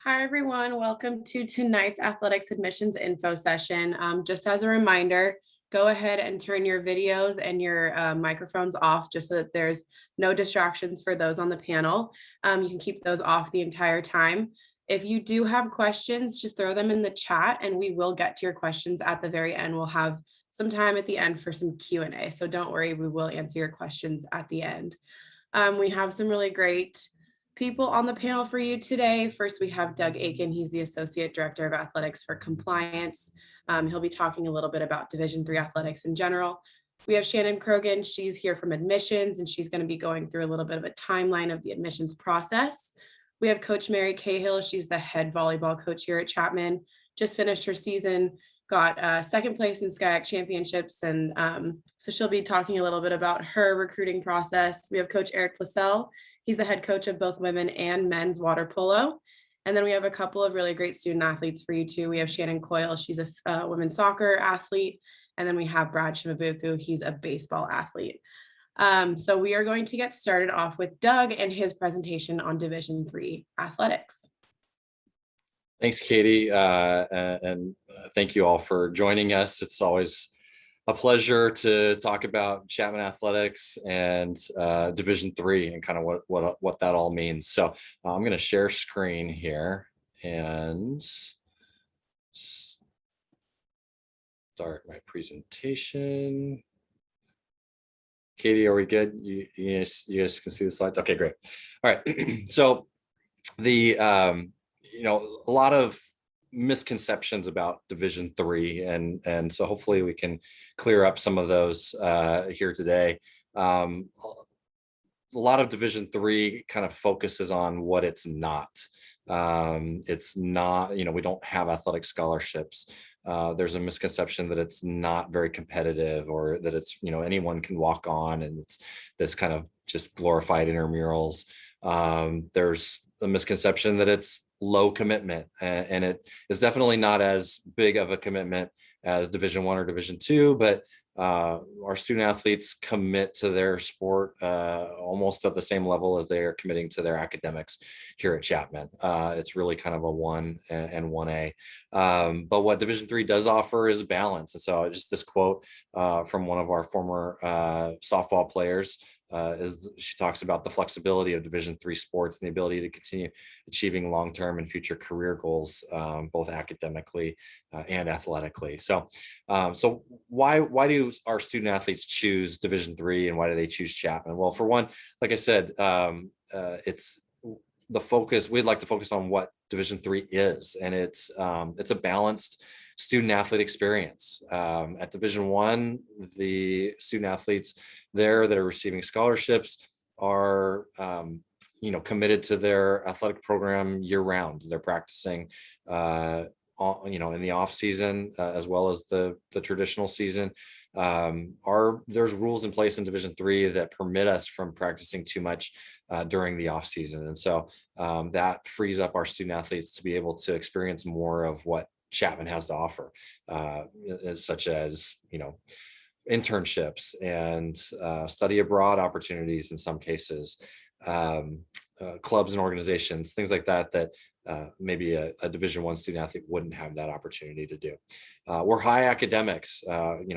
Hi, everyone. Welcome to tonight's athletics admissions info session. Just as a reminder, go ahead and turn your videos and your microphones off just so that there's no distractions for those on the panel. You can keep those off the entire time. If you do have questions, just throw them in the chat and we will get to your questions at the very end. We'll have some time at the end for some Q&A. So don't worry, we will answer your questions at the end. We have some really great people on the panel for you today. First, we have Doug Aiken. He's the Associate Director of Athletics for Compliance. He'll be talking a little bit about Division III athletics in general. We have Shannon Krogan. She's here from admissions, and she's going to be going through a little bit of a timeline of the admissions process. We have Coach Mary Cahill. She's the head volleyball coach here at Chapman. Just finished her season, got second place in SCIAC championships. And so she'll be talking a little bit about her recruiting process. We have Coach Eric Lassell. He's the head coach of both women and men's water polo. And then we have a couple of really great student athletes for you too. We have Shannon Coyle. She's a women's soccer athlete. And then we have Brad Shimabuku. He's a baseball athlete. So we are going to get started off with Doug and his presentation on Division III athletics. Thanks, Katie. And thank you all for joining us. It's always a pleasure to talk about Chapman athletics and Division III and kind of what that all means. So I'm going to share screen here and start my presentation. Katie, are we good? You guys can see the slides? Okay, great. All right. So the a lot of misconceptions about Division III, and so hopefully we can clear up some of those here today. A lot of Division III kind of focuses on what it's not. It's not, we don't have athletic scholarships. There's a misconception that it's not very competitive, or that it's, anyone can walk on and it's this kind of just glorified intramurals. There's a misconception that it's low commitment, and it is definitely not as big of a commitment as Division I or Division II, but our student athletes commit to their sport almost at the same level as they are committing to their academics here at Chapman. It's really kind of a 1 and 1A. But what Division III does offer is balance. And so just this quote from one of our former softball players, she talks about the flexibility of Division III sports and the ability to continue achieving long-term and future career goals, both academically and athletically. So why do our student athletes choose Division III, and why do they choose Chapman? Well, for one, like I said, it's the focus. We'd like to focus on what Division III is, and it's a balanced student athlete experience. At Division I, the student athletes there that are receiving scholarships are committed to their athletic program year round. They're practicing in the off season as well as the traditional season. There's rules in place in Division III that permit us from practicing too much during the off season, and so that frees up our student athletes to be able to experience more of what Chapman has to offer, such as internships and study abroad opportunities in some cases, clubs and organizations, things like that maybe a Division I student athlete wouldn't have that opportunity to do. We're high academics.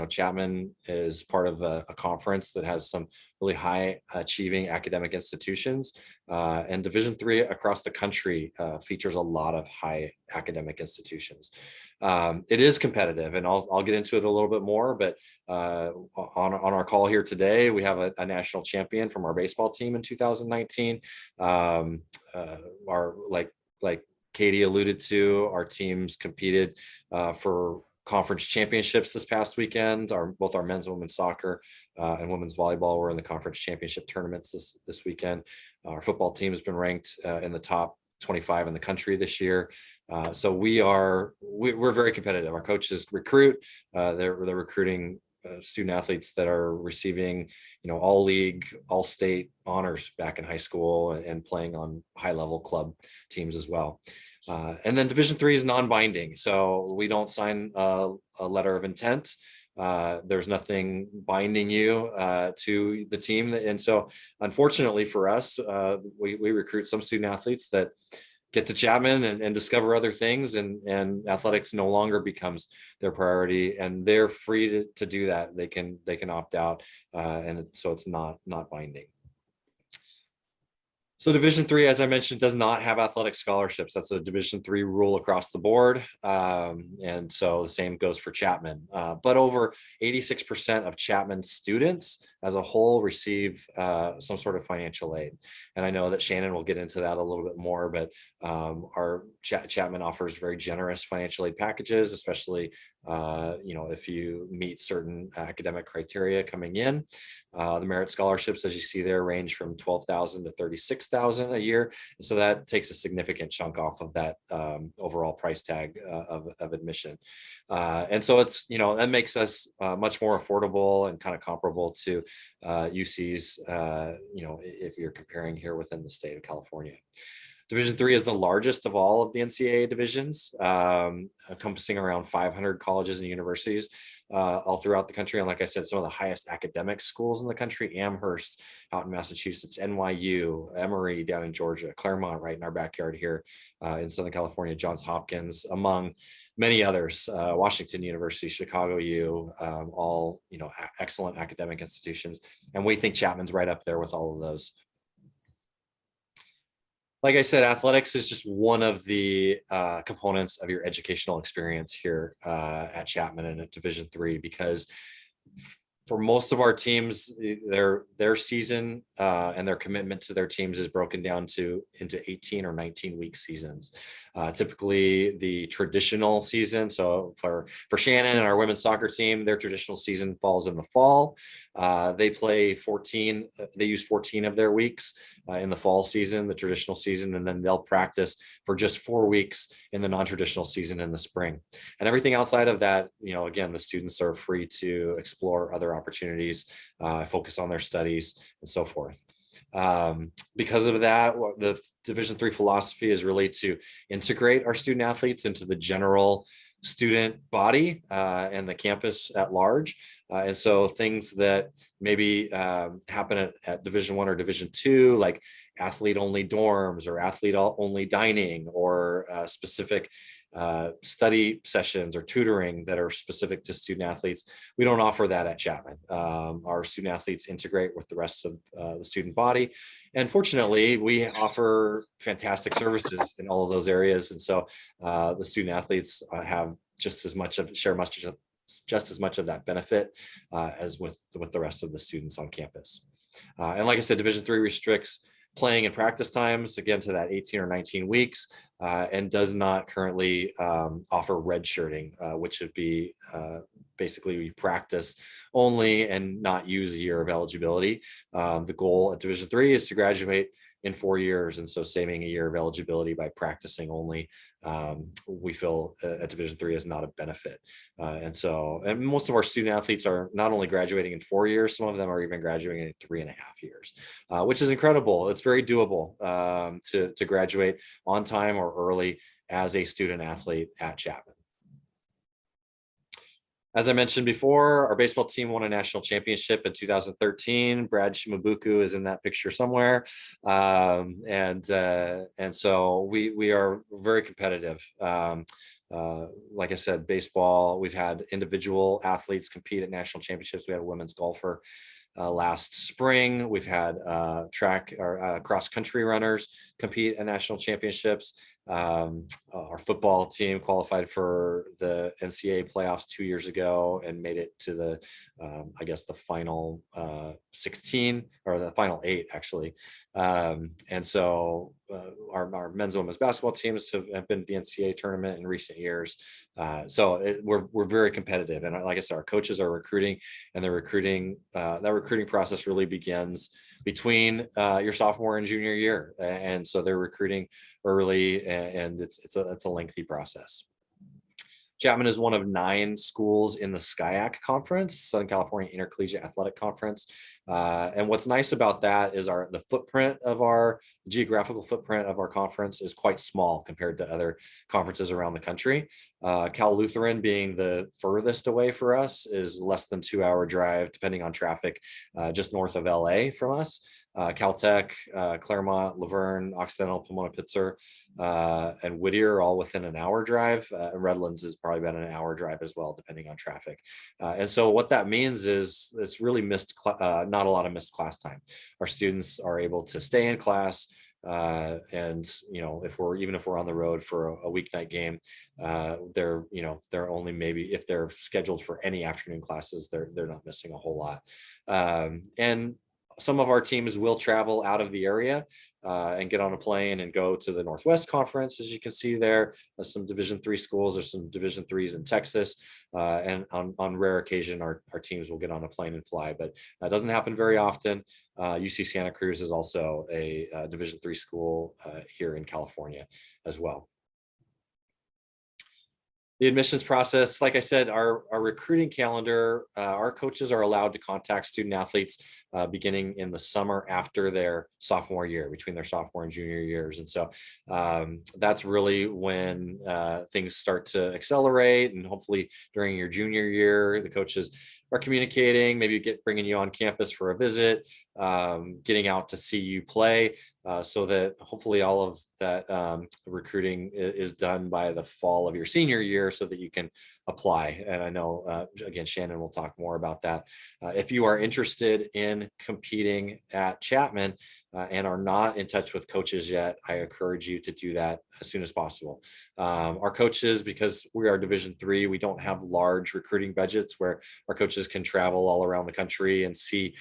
Chapman is part of a conference that has some really high achieving academic institutions, and Division III across the country features a lot of high academic institutions. It is competitive, and I'll get into it a little bit more, but on our call here today, we have a national champion from our baseball team in 2019. Like Katie alluded to, our teams competed for conference championships this past weekend. Both our men's and women's soccer and women's volleyball were in the conference championship tournaments this weekend. Our football team has been ranked in the top 25 in the country this year. So we're very competitive. Our coaches recruit. They're recruiting student athletes that are receiving, all league, all state honors back in high school and playing on high level club teams as well. And then Division III is non-binding. So we don't sign a letter of intent. There's nothing binding you to the team. And so unfortunately for us, we recruit some student athletes that get to Chapman and discover other things, and athletics no longer becomes their priority, and they're free to do that. They can opt out, and so it's not binding. So Division III, as I mentioned, does not have athletic scholarships. That's a Division III rule across the board. And so the same goes for Chapman. But over 86% of Chapman students as a whole receive some sort of financial aid. And I know that Shannon will get into that a little bit more, but our Chapman offers very generous financial aid packages, especially if you meet certain academic criteria coming in. The merit scholarships, as you see there, range from $12,000 to $36,000 a year. So that takes a significant chunk off of that overall price tag of admission. And so it's, that makes us much more affordable and kind of comparable to UCs, if you're comparing here within the state of California. Division III is the largest of all of the NCAA divisions, encompassing around 500 colleges and universities all throughout the country. And like I said, some of the highest academic schools in the country: Amherst out in Massachusetts, NYU, Emory down in Georgia, Claremont right in our backyard here in Southern California, Johns Hopkins, among many others, Washington University, Chicago U, all, excellent academic institutions. And we think Chapman's right up there with all of those. Like I said, athletics is just one of the components of your educational experience here at Chapman and at Division III, because for most of our teams, their season and their commitment to their teams is broken down into 18 or 19-week seasons. Typically, the traditional season, so for Shannon and our women's soccer team, their traditional season falls in the fall. They use 14 of their weeks in the fall season, the traditional season, and then they'll practice for just 4 weeks in the non-traditional season in the spring. And everything outside of that, again, the students are free to explore other opportunities, focus on their studies, and so forth. Because of that, the Division III philosophy is really to integrate our student athletes into the general student body and the campus at large. And so things that maybe happen at Division I or Division II, like athlete only dorms or athlete only dining, or specific study sessions or tutoring that are specific to student athletes, we don't offer that at Chapman. Our student athletes integrate with the rest of the student body. And fortunately, we offer fantastic services in all of those areas. And so the student athletes have just as much of that benefit as with the rest of the students on campus. And like I said, Division III restricts playing and practice times, again, to that 18 or 19 weeks, and does not currently offer redshirting, which would be basically we practice only and not use a year of eligibility. The goal at Division III is to graduate in 4 years, and so saving a year of eligibility by practicing only, we feel at Division III is not a benefit. And most of our student athletes are not only graduating in 4 years, some of them are even graduating in 3.5 years, which is incredible. It's very doable to graduate on time or early as a student athlete at Chapman. As I mentioned before, our baseball team won a national championship in 2013. Brad Shimabuku is in that picture somewhere. And so we are very competitive. Like I said, baseball, we've had individual athletes compete at national championships. We had a women's golfer last spring. We've had track or cross country runners compete at national championships. Our football team qualified for the NCAA playoffs 2 years ago and made it to the, the final 16 or the final 8 actually. And so our men's and women's basketball teams have been to the NCAA tournament in recent years. We're very competitive. And like I said, our coaches are recruiting, and that recruiting process really begins between your sophomore and junior year. And so they're recruiting early, and it's a lengthy process. Chapman is one of 9 schools in the SCIAC conference, Southern California Intercollegiate Athletic Conference. And what's nice about that is the footprint of our geographical footprint of our conference is quite small compared to other conferences around the country. Cal Lutheran being the furthest away for us is less than 2-hour drive, depending on traffic, just north of LA from us. Caltech, Claremont, Laverne, Occidental, Pomona-Pitzer, and Whittier are all within an hour drive. Redlands is probably about an hour drive as well, depending on traffic. And so what that means is it's really not a lot of missed class time. Our students are able to stay in class. And if we're on the road for a weeknight game, they're only maybe, if they're scheduled for any afternoon classes, they're not missing a whole lot. And some of our teams will travel out of the area and get on a plane and go to the Northwest Conference. As you can see there, some Division III schools, there's some Division IIIs in Texas, and on rare occasion, our teams will get on a plane and fly, but that doesn't happen very often. UC Santa Cruz is also a Division III school here in California as well. The admissions process, like I said, our recruiting calendar, our coaches are allowed to contact student athletes beginning in the summer after their sophomore year, between their sophomore and junior years. And so that's really when things start to accelerate. And hopefully during your junior year, the coaches are communicating, maybe bringing you on campus for a visit, getting out to see you play, so that hopefully all of that recruiting is done by the fall of your senior year so that you can apply. And I know, again, Shannon will talk more about that. If you are interested in competing at Chapman and are not in touch with coaches yet, I encourage you to do that as soon as possible. Our coaches, because we are Division III, we don't have large recruiting budgets where our coaches can travel all around the country and see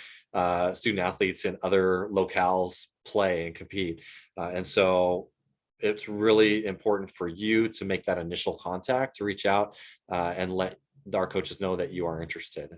student athletes in other locales play and compete. And so it's really important for you to make that initial contact, to reach out and let our coaches know that you are interested.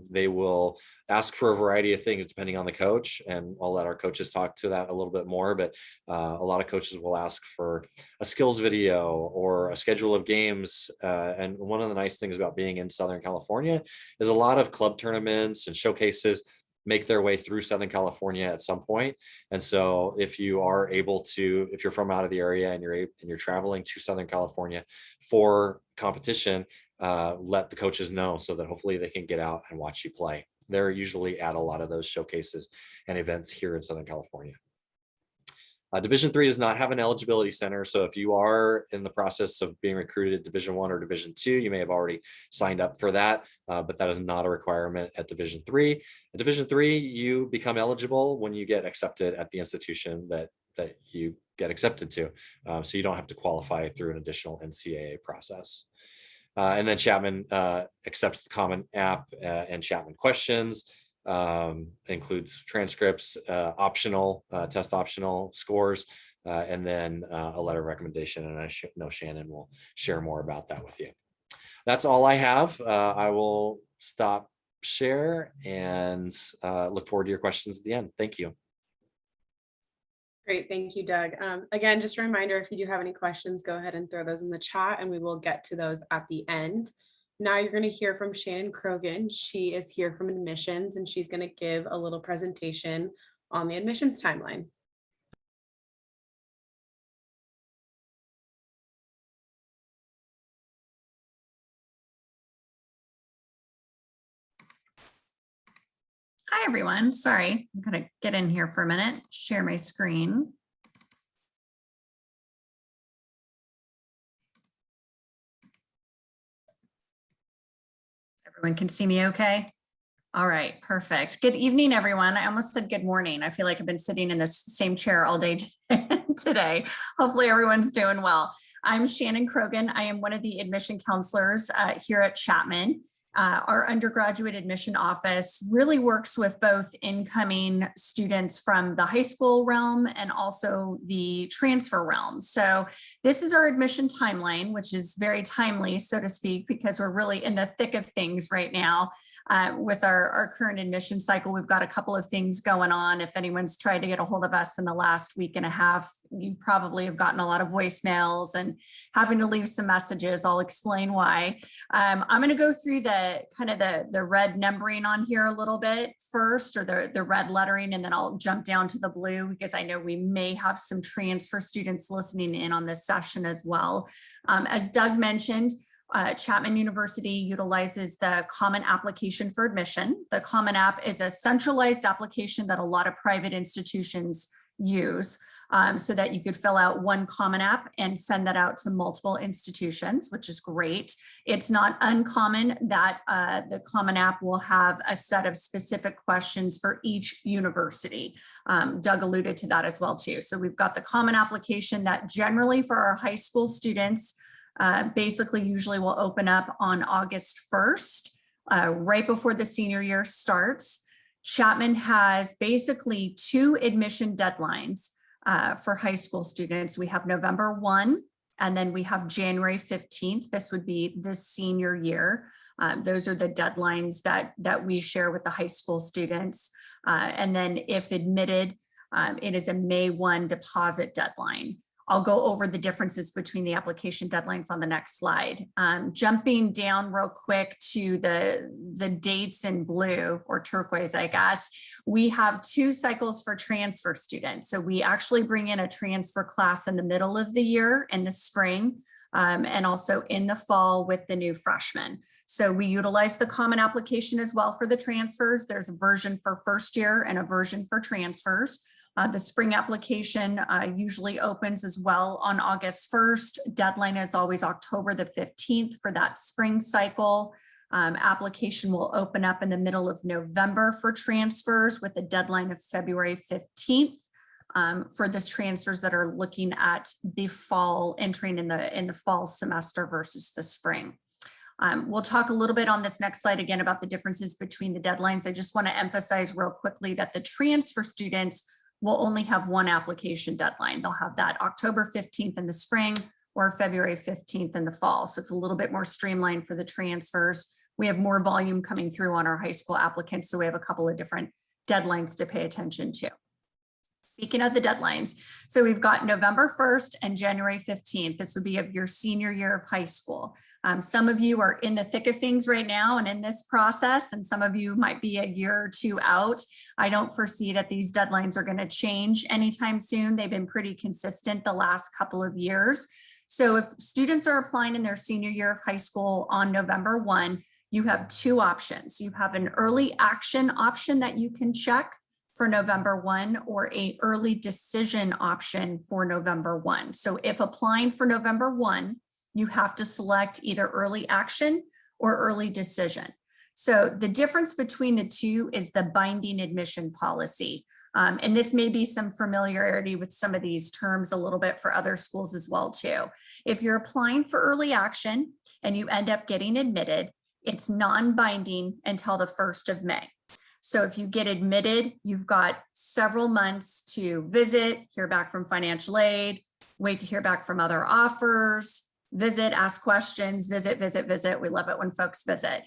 They will ask for a variety of things depending on the coach, and I'll let our coaches talk to that a little bit more, but a lot of coaches will ask for a skills video or a schedule of games. And one of the nice things about being in Southern California is a lot of club tournaments and showcases make their way through Southern California at some point. And so if you are able to, if you're from out of the area and you're traveling to Southern California for competition, let the coaches know so that hopefully they can get out and watch you play. They're usually at a lot of those showcases and events here in Southern California. Division III does not have an eligibility center. So if you are in the process of being recruited at Division I or Division II, you may have already signed up for that, but that is not a requirement at Division III. At Division III, you become eligible when you get accepted at the institution that you get accepted to. So you don't have to qualify through an additional NCAA process. And then Chapman accepts the Common App and Chapman questions. Includes transcripts, optional, test optional scores, and then a letter of recommendation. And I know Shannon will share more about that with you. That's all I have. I will stop share and look forward to your questions at the end. Thank you. Great, thank you, Doug. Again, just a reminder, if you do have any questions, go ahead and throw those in the chat and we will get to those at the end. Now you're going to hear from Shannon Krogan. She is here from admissions and she's going to give a little presentation on the admissions timeline. Hi, everyone. Sorry, I'm going to get in here for a minute, share my screen. Everyone can see me okay? All right, perfect. Good evening, everyone. I almost said good morning. I feel like I've been sitting in this same chair all day today. Hopefully everyone's doing well. I'm Shannon Krogan. I am one of the admission counselors here at Chapman. Our undergraduate admission office really works with both incoming students from the high school realm and also the transfer realm. So this is our admission timeline, which is very timely, so to speak, because we're really in the thick of things right now. with our current admission cycle. We've got a couple of things going on. If anyone's tried to get a hold of us in the last week and a half, you probably have gotten a lot of voicemails and having to leave some messages. I'll explain why. I'm going to go through the kind of the red numbering on here a little bit first, or the red lettering, and then I'll jump down to the blue because I know we may have some transfer students listening in on this session as well. As Doug mentioned, Chapman University utilizes the Common Application for Admission. The Common App is a centralized application that a lot of private institutions use, so that you could fill out one Common App and send that out to multiple institutions, which is great. It's not uncommon that the Common App will have a set of specific questions for each university. Doug alluded to that as well too. So we've got the Common Application that generally for our high school students, basically usually will open up on August 1st, right before the senior year starts. Chapman has basically 2 admission deadlines for high school students. We have November 1, and then we have January 15th. This would be this senior year. Those are the deadlines that we share with the high school students. And then if admitted, it is a May 1 deposit deadline. I'll go over the differences between the application deadlines on the next slide. Jumping down real quick to the dates in blue or turquoise, I guess, we have 2 cycles for transfer students. So we actually bring in a transfer class in the middle of the year in the spring, and also in the fall with the new freshmen. So we utilize the Common Application as well for the transfers. There's a version for first year and a version for transfers. The spring application usually opens as well on August 1st. Deadline is always October the 15th for that spring cycle. Application will open up in the middle of November for transfers with a deadline of February 15th for the transfers that are looking at the fall, entering in the fall semester versus the spring. We'll talk a little bit on this next slide again about the differences between the deadlines. I just want to emphasize real quickly that the transfer students will only have one application deadline. They'll have that October 15th in the spring or February 15th in the fall. So it's a little bit more streamlined for the transfers. We have more volume coming through on our high school applicants, so we have a couple of different deadlines to pay attention to. Speaking of the deadlines, so we've got November 1st and January 15th. This would be of your senior year of high school. Some of you are in the thick of things right now and in this process, and some of you might be a year or 2 out. I don't foresee that these deadlines are going to change anytime soon. They've been pretty consistent the last couple of years. So if students are applying in their senior year of high school on November 1, you have 2 options. You have an early action option that you can check for November 1 or a early decision option for November 1. So if applying for November 1, you have to select either early action or early decision. So the difference between the two is the binding admission policy. And this may be some familiarity with some of these terms a little bit for other schools as well too. If you're applying for early action and you end up getting admitted, it's non-binding until the 1st of May. So if you get admitted, you've got several months to visit, hear back from financial aid, wait to hear back from other offers, visit, ask questions, visit. We love it when folks visit.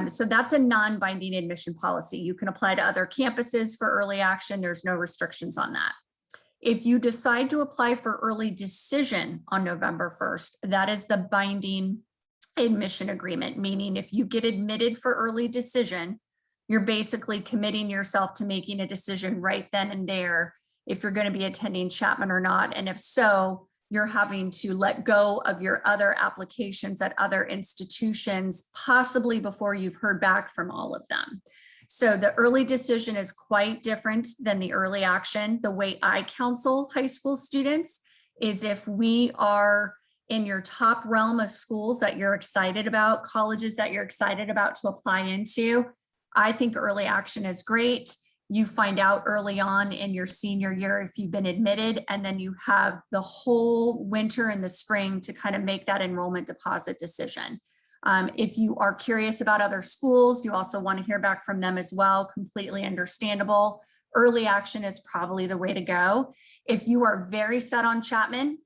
So that's a non-binding admission policy. You can apply to other campuses for early action. There's no restrictions on that. If you decide to apply for early decision on November 1st, that is the binding admission agreement, meaning if you get admitted for early decision, you're basically committing yourself to making a decision right then and there if you're going to be attending Chapman or not. And if so, you're having to let go of your other applications at other institutions, possibly before you've heard back from all of them. So the early decision is quite different than the early action. The way I counsel high school students is if we are in your top realm of schools that you're excited about, colleges that you're excited about to apply into, I think early action is great. You find out early on in your senior year if you've been admitted, and then you have the whole winter and the spring to kind of make that enrollment deposit decision. If you are curious about other schools, you also want to hear back from them as well, completely understandable. Early action is probably the way to go. If you are very set on Chapman,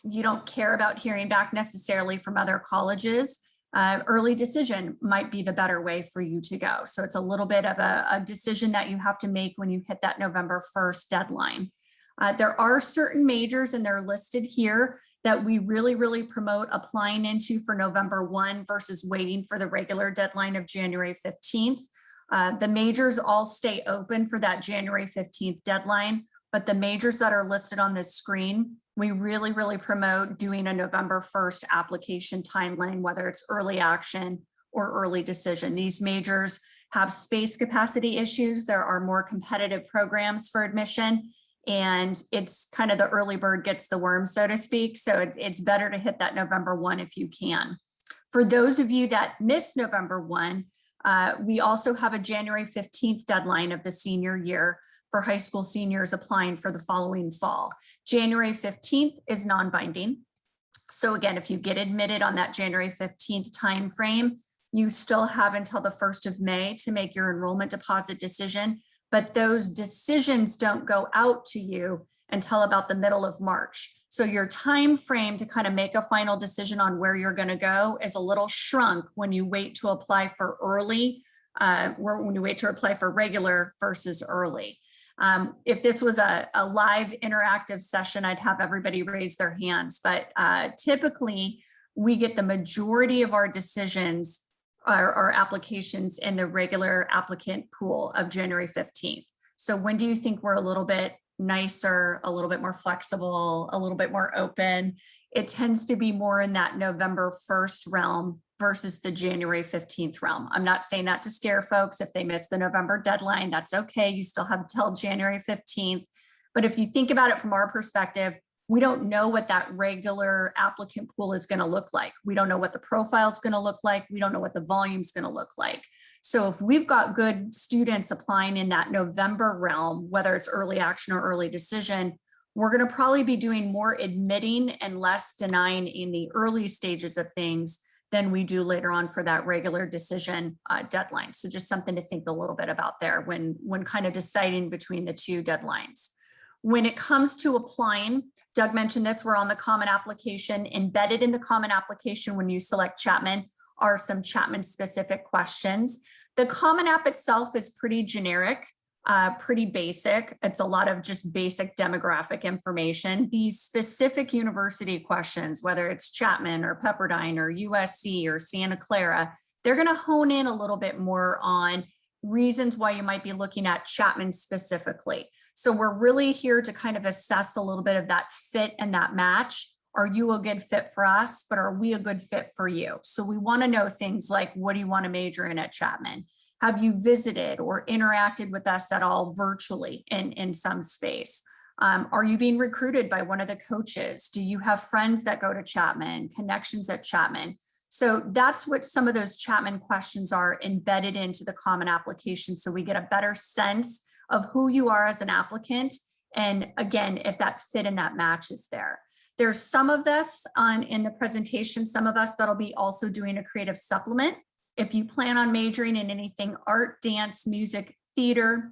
you don't care about hearing back necessarily from other colleges, Early decision might be the better way for you to go. So it's a little bit of a decision that you have to make when you hit that November 1st deadline. There are certain majors, and they're listed here, that we really, really promote applying into for November 1 versus waiting for the regular deadline of January 15th. The majors all stay open for that January 15th deadline, but the majors that are listed on this screen, we really, really promote doing a November 1st application timeline, whether it's early action or early decision. These majors have space capacity issues. There are more competitive programs for admission, and it's kind of the early bird gets the worm, so to speak. So it's better to hit that November 1 if you can. For those of you that miss November 1, we also have a January 15th deadline of the senior year for high school seniors applying for the following fall. January 15th is non-binding. So again, if you get admitted on that January 15th timeframe, you still have until the 1st of May to make your enrollment deposit decision, but those decisions don't go out to you until about the middle of March. So your time frame to kind of make a final decision on where you're going to go is a little shrunk when you wait to apply for early, when you wait to apply for regular versus early. If this was a live interactive session, I'd have everybody raise their hands, but typically we get the majority of our decisions, our applications in the regular applicant pool of January 15th. So when do you think we're a little bit nicer, a little bit more flexible, a little bit more open? It tends to be more in that November 1st realm versus the January 15th realm. I'm not saying that to scare folks. If they miss the November deadline, that's okay. You still have till January 15th. But if you think about it from our perspective, we don't know what that regular applicant pool is going to look like. We don't know what the profile is going to look like. We don't know what the volume is going to look like. So if we've got good students applying in that November realm, whether it's early action or early decision, we're going to probably be doing more admitting and less denying in the early stages of things than we do later on for that regular decision deadline. So just something to think a little bit about there when kind of deciding between the two deadlines. When it comes to applying, Doug mentioned this, we're on the common application. Embedded in the common application when you select Chapman are some Chapman specific questions. The common app itself is pretty generic, pretty basic. It's a lot of just basic demographic information. These specific university questions, whether it's Chapman or Pepperdine or USC or Santa Clara, they're going to hone in a little bit more on reasons why you might be looking at Chapman specifically. So we're really here to kind of assess a little bit of that fit and that match. Are you a good fit for us, but are we a good fit for you? So we want to know things like, what do you want to major in at Chapman? Have you visited or interacted with us at all virtually in some space? Are you being recruited by one of the coaches? Do you have friends that go to Chapman, connections at Chapman? So that's what some of those Chapman questions are embedded into the common application. So we get a better sense of who you are as an applicant. And again, if that fit and that match is there. There's some of this in the presentation, some of us that'll be also doing a creative supplement. If you plan on majoring in anything art, dance, music, theater,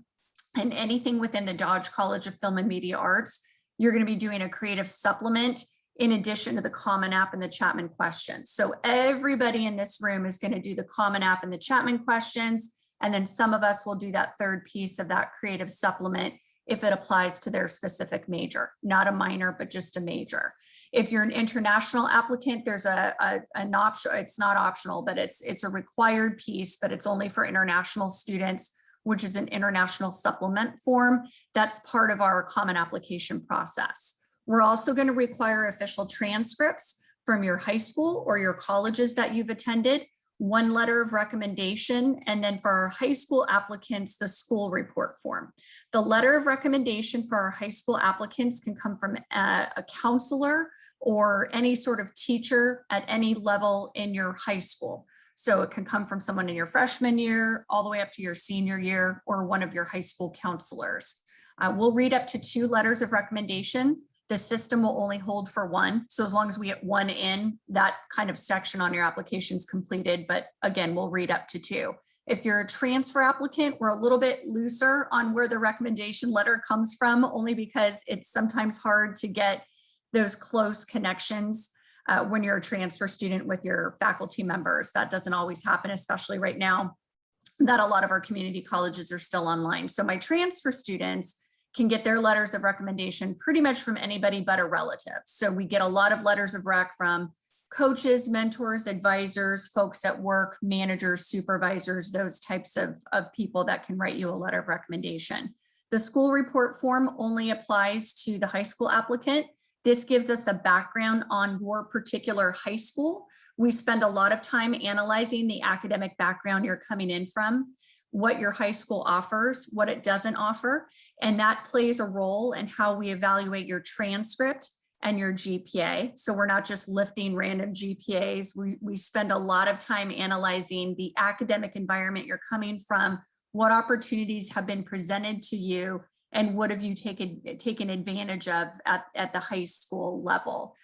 and anything within the Dodge College of Film and Media Arts, you're going to be doing a creative supplement in addition to the common app and the Chapman questions. So everybody in this room is going to do the common app and the Chapman questions. And then some of us will do that third piece of that creative supplement if it applies to their specific major, not a minor, but just a major. If you're an international applicant, there's an option, it's not optional, but it's a required piece, but it's only for international students, which is an international supplement form. That's part of our common application process. We're also going to require official transcripts from your high school or your colleges that you've attended, one letter of recommendation, and then for our high school applicants, the school report form. The letter of recommendation for our high school applicants can come from a counselor or any sort of teacher at any level in your high school. So it can come from someone in your freshman year all the way up to your senior year or one of your high school counselors. We'll read up to 2 letters of recommendation. The system will only hold for 1. So as long as we get 1 in, that kind of section on your application is completed. But again, we'll read up to 2. If you're a transfer applicant, we're a little bit looser on where the recommendation letter comes from, only because it's sometimes hard to get those close connections when you're a transfer student with your faculty members. That doesn't always happen, especially right now that a lot of our community colleges are still online. So my transfer students can get their letters of recommendation pretty much from anybody but a relative. So we get a lot of letters of rec from coaches, mentors, advisors, folks at work, managers, supervisors, those types of people that can write you a letter of recommendation. The school report form only applies to the high school applicant. This gives us a background on your particular high school. We spend a lot of time analyzing the academic background you're coming in from, what your high school offers, what it doesn't offer, and that plays a role in how we evaluate your transcript and your GPA. So we're not just lifting random GPAs. We spend a lot of time analyzing the academic environment you're coming from, what opportunities have been presented to you, and what have you taken advantage of at the high school level.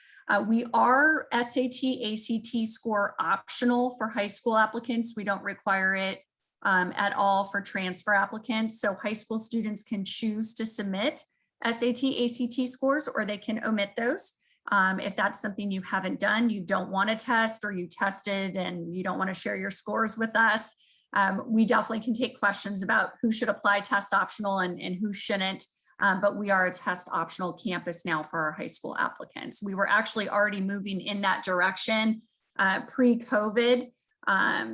We are SAT, ACT score optional for high school applicants. We don't require it at all for transfer applicants. So high school students can choose to submit SAT, ACT scores, or they can omit those. If that's something you haven't done, you don't want to test, or you tested and you don't want to share your scores with us, we definitely can take questions about who should apply test optional and who shouldn't. But we are a test optional campus now for our high school applicants. We were actually already moving in that direction pre-COVID.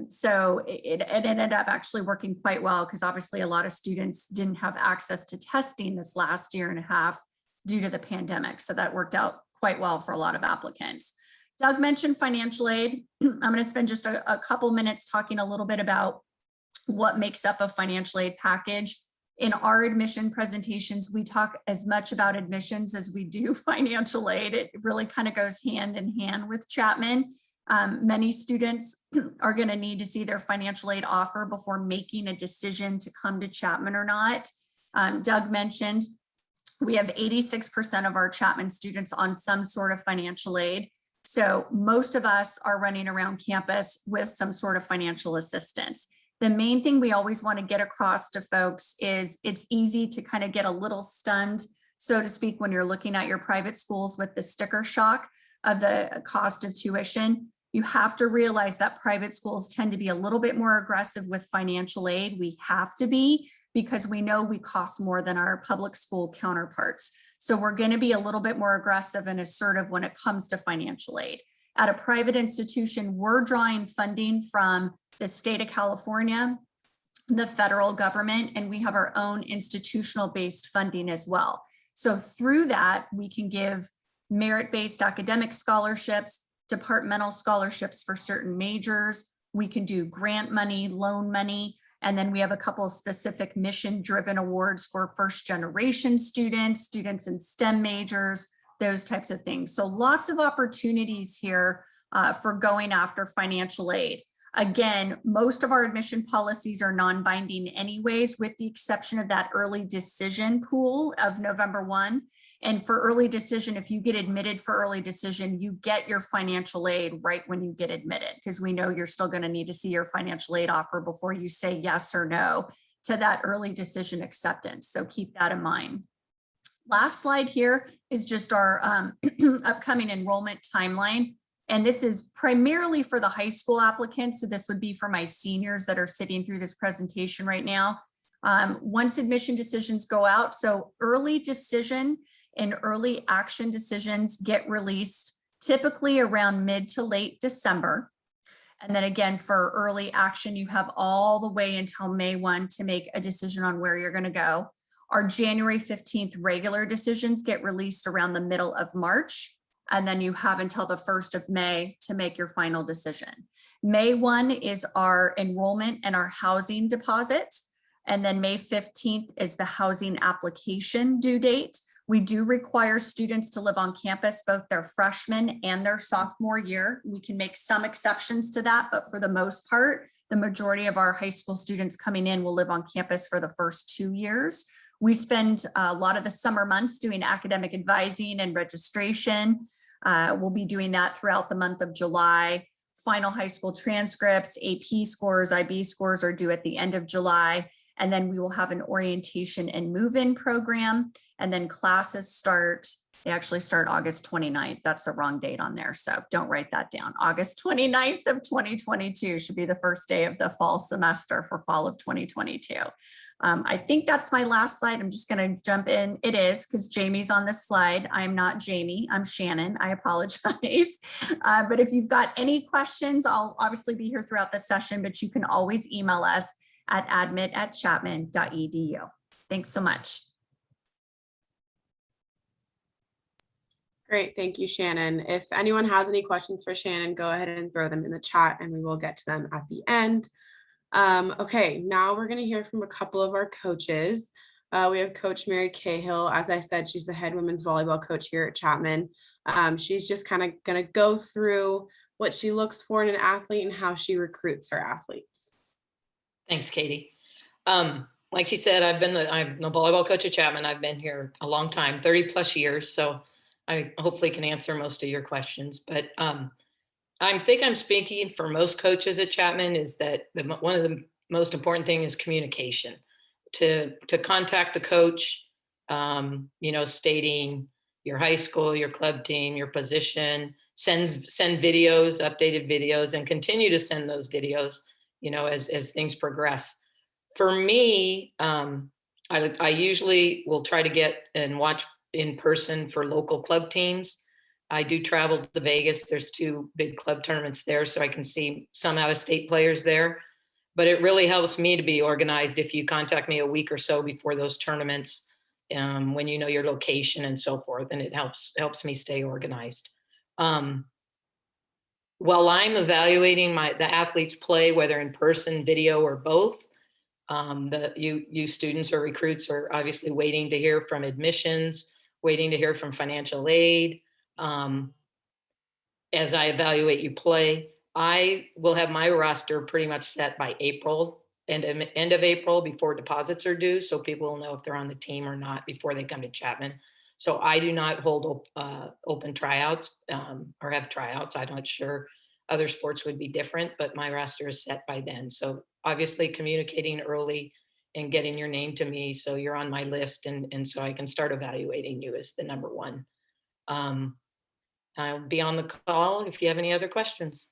So it ended up actually working quite well, because obviously a lot of students didn't have access to testing this last year and a half due to the pandemic. So that worked out quite well for a lot of applicants. Doug mentioned financial aid. I'm going to spend just a couple minutes talking a little bit about what makes up a financial aid package. In our admission presentations, we talk as much about admissions as we do financial aid. It really kind of goes hand in hand with Chapman. Many students are going to need to see their financial aid offer before making a decision to come to Chapman or not. Doug mentioned we have 86% of our Chapman students on some sort of financial aid. So most of us are running around campus with some sort of financial assistance. The main thing we always want to get across to folks is it's easy to kind of get a little stunned, so to speak, when you're looking at your private schools with the sticker shock of the cost of tuition. You have to realize that private schools tend to be a little bit more aggressive with financial aid. We have to be, because we know we cost more than our public school counterparts. So we're going to be a little bit more aggressive and assertive when it comes to financial aid. At a private institution, we're drawing funding from the state of California, the federal government, and we have our own institutional based funding as well. So through that, we can give merit-based academic scholarships, departmental scholarships for certain majors. We can do grant money, loan money, and then we have a couple of specific mission-driven awards for first-generation students, students in STEM majors, those types of things. So lots of opportunities here for going after financial aid. Again, most of our admission policies are non-binding anyways, with the exception of that early decision pool of November 1. And for early decision, if you get admitted for early decision, you get your financial aid right when you get admitted, because we know you're still going to need to see your financial aid offer before you say yes or no to that early decision acceptance. So keep that in mind. Last slide here is just our upcoming enrollment timeline. And this is primarily for the high school applicants. So this would be for my seniors that are sitting through this presentation right now. Once admission decisions go out, so early decision and early action decisions get released typically around mid to late December. And then again, for early action, you have all the way until May 1 to make a decision on where you're going to go. Our January 15th regular decisions get released around the middle of March. And then you have until the 1st of May to make your final decision. May 1 is our enrollment and our housing deposit. And then May 15th is the housing application due date. We do require students to live on campus, both their freshman and their sophomore year. We can make some exceptions to that, but for the most part, the majority of our high school students coming in will live on campus for the first 2 years. We spend a lot of the summer months doing academic advising and registration. We'll be doing that throughout the month of July. Final high school transcripts, AP scores, IB scores are due at the end of July. And then we will have an orientation and move-in program. And then classes start, they actually start August 29th. That's the wrong date on there. So don't write that down. August 29th of 2022 should be the first day of the fall semester for fall of 2022. I think that's my last slide. I'm just going to jump in. It is, because Jamie's on this slide. I'm not Jamie, I'm Shannon. I apologize. But if you've got any questions, I'll obviously be here throughout the session, but you can always email us at admit@chapman.edu. Thanks so much. Great, thank you, Shannon. If anyone has any questions for Shannon, go ahead and throw them in the chat and we will get to them at the end. Okay, now we're gonna hear from a couple of our coaches. We have Coach Mary Cahill. As I said, she's the head women's volleyball coach here at Chapman. She's just kind of gonna go through what she looks for in an athlete and how she recruits her athletes. Thanks, Katie. Like she said, I'm the volleyball coach at Chapman. I've been here a long time, 30 plus years. So I hopefully can answer most of your questions, but I think I'm speaking for most coaches at Chapman is that one of the most important thing is communication. To contact the coach, stating your high school, your club team, your position, send videos, updated videos, and continue to send those videos, as things progress. For me, I usually will try to get and watch in person for local club teams. I do travel to Vegas. There's 2 big club tournaments there, so I can see some out-of-state players there. But it really helps me to be organized if you contact me a week or so before those tournaments, when you know your location and so forth, and it helps me stay organized. While I'm evaluating the athletes' play, whether in person, video, or both, you students or recruits are obviously waiting to hear from admissions, waiting to hear from financial aid. As I evaluate you play, I will have my roster pretty much set by April, end of April, before deposits are due, so people will know if they're on the team or not before they come to Chapman. So I do not hold open tryouts or have tryouts. I'm not sure other sports would be different, but my roster is set by then. So obviously communicating early and getting your name to me so you're on my list, and so I can start evaluating you is the number one. I'll be on the call if you have any other questions.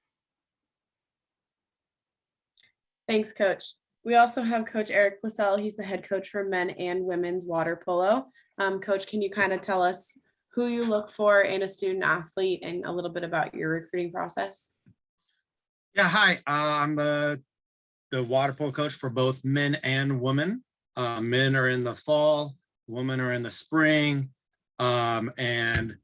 Thanks, Coach. We also have Coach Eric Lascelle. He's the head coach for men and women's water polo. Coach, can you kind of tell us who you look for in a student athlete and a little bit about your recruiting process? Yeah, hi. I'm the water polo coach for both men and women. Men are in the fall, women are in the spring, and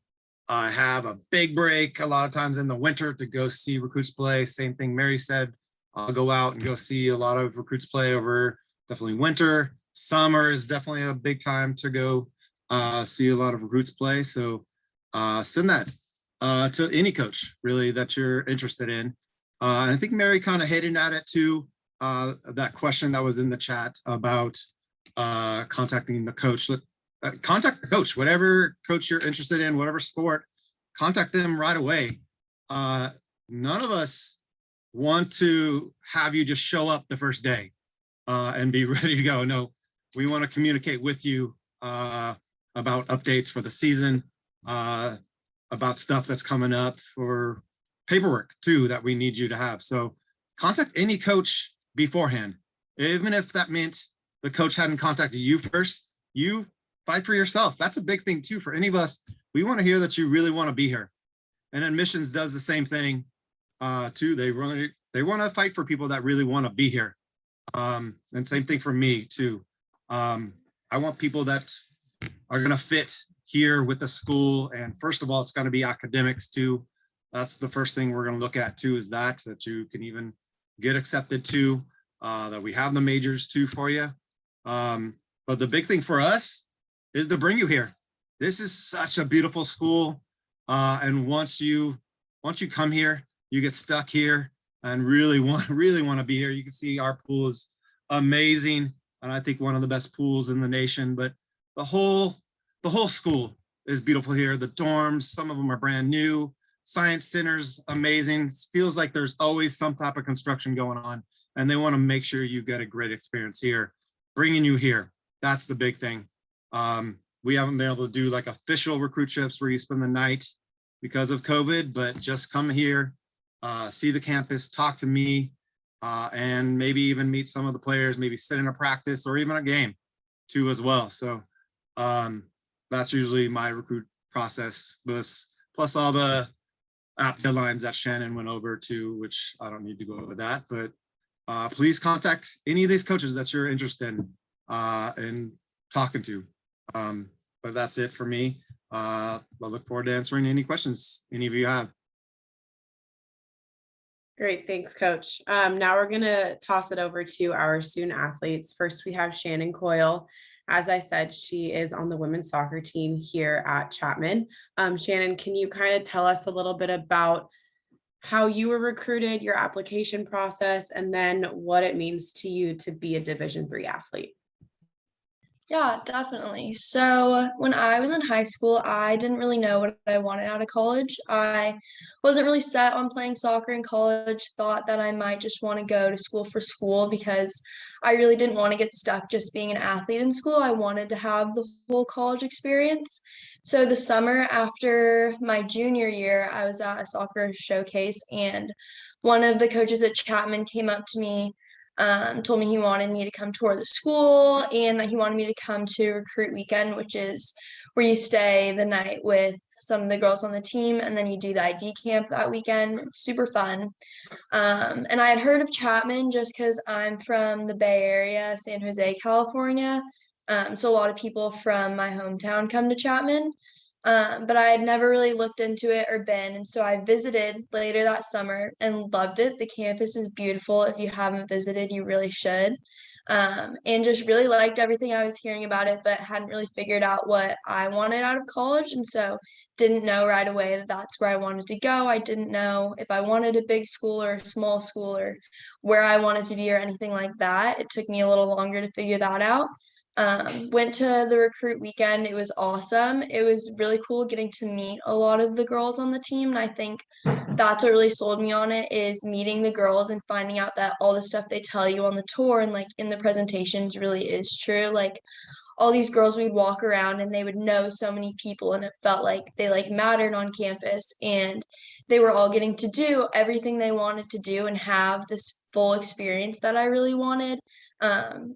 I have a big break a lot of times in the winter to go see recruits play. Same thing Mary said. I'll go out and go see a lot of recruits play over definitely winter. Summer is definitely a big time to go see a lot of recruits play. So send that to any coach really that you're interested in. And I think Mary kind of hinted at it too, that question that was in the chat about contacting the coach. Contact the coach, whatever coach you're interested in, whatever sport, contact them right away. None of us want to have you just show up the first day and be ready to go. No, we want to communicate with you about updates for the season, about stuff that's coming up, for paperwork too that we need you to have. So contact any coach beforehand, even if that meant the coach hadn't contacted you first. You fight for yourself. That's a big thing too for any of us. We want to hear that you really want to be here, and admissions does the same thing too. They want to fight for people that really want to be here, and same thing for me too. I want people that are going to fit here with the school, and first of all, it's going to be academics too. That's the first thing we're going to look at too, is that you can even get accepted to, that we have the majors too for you. But the big thing for us is to bring you here. This is such a beautiful school. And once you come here, you get stuck here and really want to be here. You can see our pool is amazing, and I think one of the best pools in the nation. But the whole school is beautiful here. The dorms, some of them are brand new. Science center's amazing. It feels like there's always some type of construction going on, and they want to make sure you get a great experience here. bringing you here. That's the big thing. We haven't been able to do like official recruit trips where you spend the night because of COVID, but just come here, see the campus, talk to me, and maybe even meet some of the players, maybe sit in a practice or even a game too as well. So that's usually my recruit process, plus all the app deadlines that Shannon went over to, which I don't need to go over that, but please contact any of these coaches that you're interested in talking to. But that's it for me. I look forward to answering any questions any of you have. Great, thanks, Coach. Now we're gonna toss it over to our student athletes. First, we have Shannon Coyle. As I said, she is on the women's soccer team here at Chapman. Shannon, can you kind of tell us a little bit about how you were recruited, your application process, and then what it means to you to be a Division III athlete? Yeah, definitely. So when I was in high school, I didn't really know what I wanted out of college. I wasn't really set on playing soccer in college, thought that I might just want to go to school for school because I really didn't want to get stuck just being an athlete in school. I wanted to have the whole college experience. So the summer after my junior year, I was at a soccer showcase, and one of the coaches at Chapman came up to me, told me he wanted me to come tour the school and that he wanted me to come to recruit weekend, which is where you stay the night with some of the girls on the team and then you do the ID camp that weekend. It's super fun. And I had heard of Chapman just because I'm from the Bay Area, San Jose, California. So a lot of people from my hometown come to Chapman. But I had never really looked into it or been. And so I visited later that summer and loved it. The campus is beautiful. If you haven't visited, you really should. And just really liked everything I was hearing about it, but hadn't really figured out what I wanted out of college. And so didn't know right away that that's where I wanted to go. I didn't know if I wanted a big school or a small school or where I wanted to be or anything like that. It took me a little longer to figure that out. Went to the recruit weekend. It was awesome. It was really cool getting to meet a lot of the girls on the team. And I think that's what really sold me on it, is meeting the girls and finding out that all the stuff they tell you on the tour and like in the presentations really is true. Like all these girls, we'd walk around and they would know so many people, and it felt like they like mattered on campus, and they were all getting to do everything they wanted to do and have this full experience that I really wanted.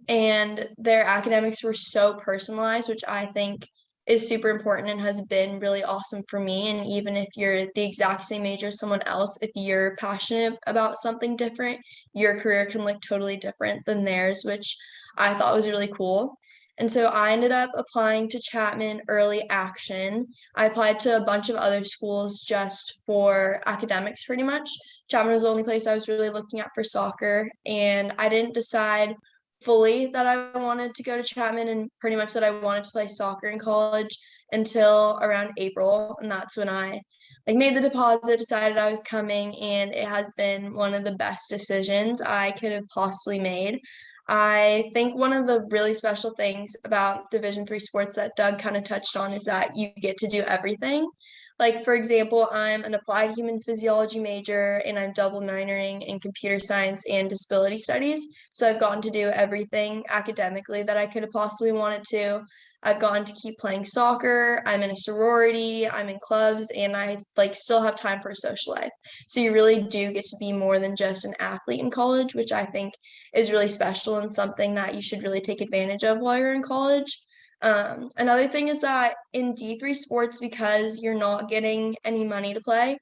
And their academics were so personalized, which I think is super important and has been really awesome for me. And even if you're the exact same major as someone else, if you're passionate about something different, your career can look totally different than theirs, which I thought was really cool. And so I ended up applying to Chapman Early Action. I applied to a bunch of other schools just for academics, pretty much. Chapman was the only place I was really looking at for soccer, and I didn't decide fully that I wanted to go to Chapman and pretty much that I wanted to play soccer in college until around April. And that's when I like made the deposit, decided I was coming, and it has been one of the best decisions I could have possibly made. I think one of the really special things about Division III sports that Doug kind of touched on is that you get to do everything. Like, for example, I'm an applied human physiology major and I'm double minoring in computer science and disability studies. So I've gotten to do everything academically that I could have possibly wanted to. I've gotten to keep playing soccer. I'm in a sorority, I'm in clubs, and I like still have time for a social life. So you really do get to be more than just an athlete in college, which I think is really special and something that you should really take advantage of while you're in college. Another thing is that in D3 sports, because you're not getting any money to play,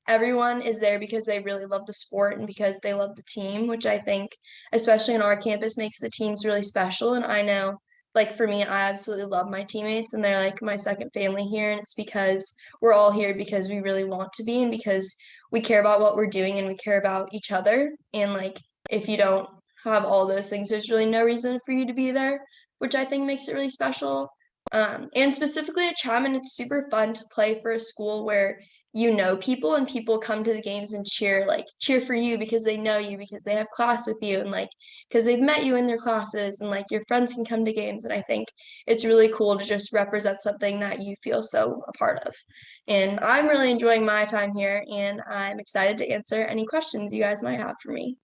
everyone is there because they really love the sport and because they love the team, which I think, especially in our campus, makes the teams really special. And I know, like for me, I absolutely love my teammates and they're like my second family here. And it's because we're all here because we really want to be and because we care about what we're doing and we care about each other. And like, if you don't have all those things, there's really no reason for you to be there, which I think makes it really special. And specifically at Chapman, it's super fun to play for a school where you know people and people come to the games and cheer for you because they know you, because they have class with you, and like because they've met you in their classes, and like your friends can come to games. And I think it's really cool to just represent something that you feel so a part of. And I'm really enjoying my time here, and I'm excited to answer any questions you guys might have for me.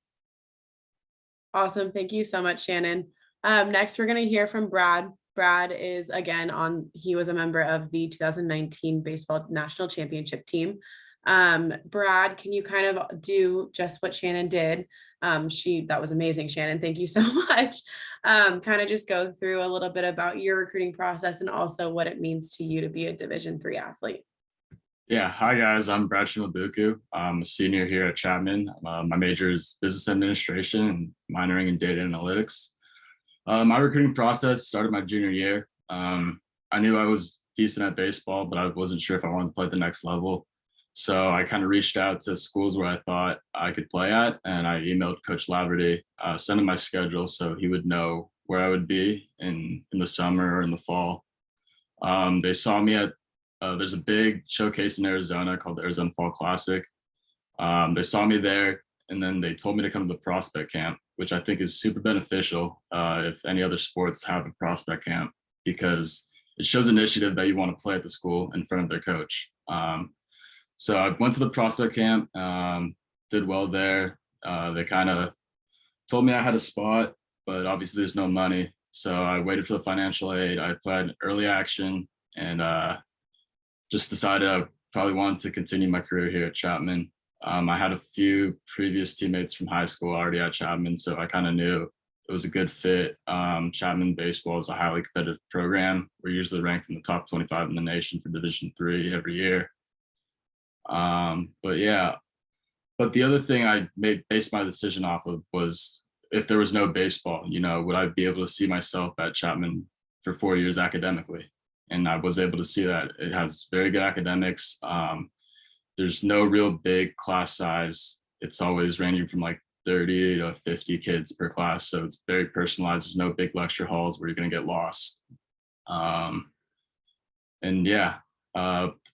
Awesome. Thank you so much, Shannon. Next, we're going to hear from Brad. Brad is again he was a member of the 2019 baseball national championship team. Brad, can you kind of do just what Shannon did? That was amazing, Shannon. Thank you so much. Kind of just go through a little bit about your recruiting process and also what it means to you to be a Division III athlete. Yeah, hi guys, I'm Brad Shimabuku. I'm a senior here at Chapman. My major is business administration and minoring in data analytics. My recruiting process started my junior year. I knew I was decent at baseball, but I wasn't sure if I wanted to play at the next level. So I kind of reached out to schools where I thought I could play at, and I emailed Coach Laverty, sent him my schedule so he would know where I would be in the summer or in the fall. They saw me at, there's a big showcase in Arizona called the Arizona Fall Classic. They saw me there, and then they told me to come to the prospect camp, which I think is super beneficial if any other sports have a prospect camp, because it shows initiative that you want to play at the school in front of their coach. So I went to the prospect camp, did well there. They kind of told me I had a spot, but obviously there's no money. So I waited for the financial aid. I applied early action and just decided I probably wanted to continue my career here at Chapman. I had a few previous teammates from high school already at Chapman, so I kind of knew it was a good fit. Chapman baseball is a highly competitive program. We're usually ranked in the top 25 in the nation for Division III every year. But yeah, but the other thing I based my decision off of was if there was no baseball, would I be able to see myself at Chapman for 4 years academically? And I was able to see that it has very good academics. There's no real big class size. It's always ranging from like 30 to 50 kids per class. So it's very personalized. There's no big lecture halls where you're going to get lost. And yeah,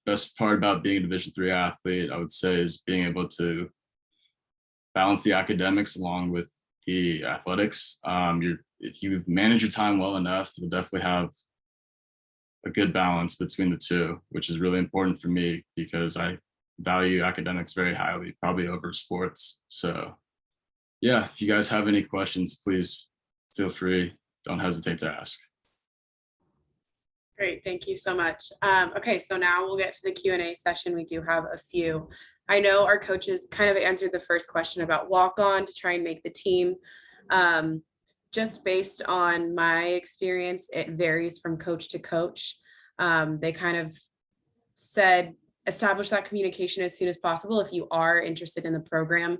best part about being a Division III athlete, I would say, is being able to balance the academics along with the athletics. If you manage your time well enough, you'll definitely have a good balance between the two, which is really important for me because I value academics very highly, probably over sports. So yeah, if you guys have any questions, please feel free. Don't hesitate to ask. Great, thank you so much. Okay, so now we'll get to the Q&A session. We do have a few. I know our coaches kind of answered the first question about walk-on to try and make the team. Just based on my experience, it varies from coach to coach. They kind of said, establish that communication as soon as possible if you are interested in the program.